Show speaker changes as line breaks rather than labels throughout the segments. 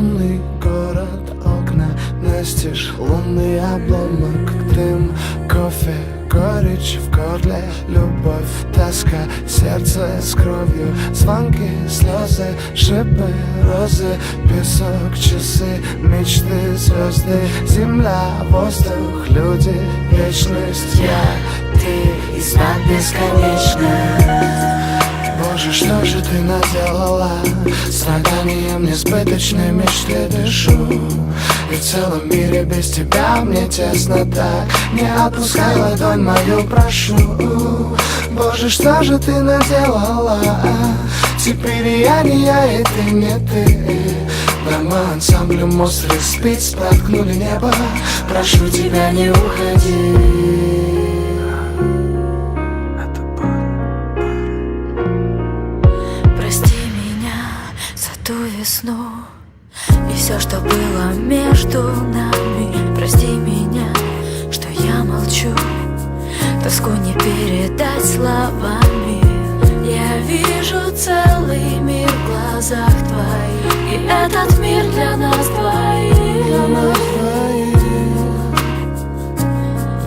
Лунный город, окна настежь, лунный обломок, дым, кофе, горечь в горле, любовь, тоска, сердце с кровью, звонки, слезы, шипы, розы, песок, часы, мечты, звезды, земля, воздух, люди, вечность. Я, ты и знак бесконечный. Боже, что же ты наделала? Страданием несбыточной мечты дышу. И в целом мире без тебя мне тесно так. Не отпускай ладонь мою, прошу. Боже, что же ты наделала? Теперь я не я, и ты не ты. Дома ансамблем острых спиц проткнули небо. Прошу тебя, не уходи.
Ту весну и все, что было между нами. Прости меня, что я молчу, тоску не передать словами. Я вижу целый мир в глазах твоих, и этот мир для нас двоих.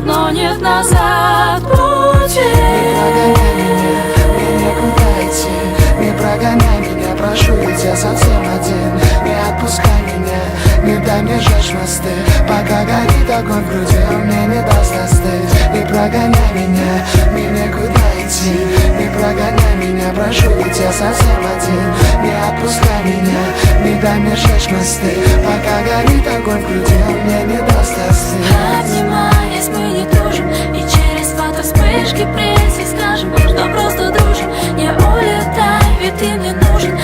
Но нет назад пути.
Не прогоняй меня, мне некуда идти. Не прогоняй меня, прошу, ведь я совсем один. Не отпускай меня, не дай мне жечь мосты. Пока горит огонь в груди, он мне не даст остыть. Не прогоняй меня, мне некуда идти. Не прогоняй меня, прошу, ведь я совсем один. Не отпускай меня, не дай мне жечь мосты. Пока горит огонь в груди, он мне не даст остыть.
Обнимаясь, мы не дружим, и через фото вспышки прессе скажем, что просто дружим. Не улетай, ведь ты мне нужен.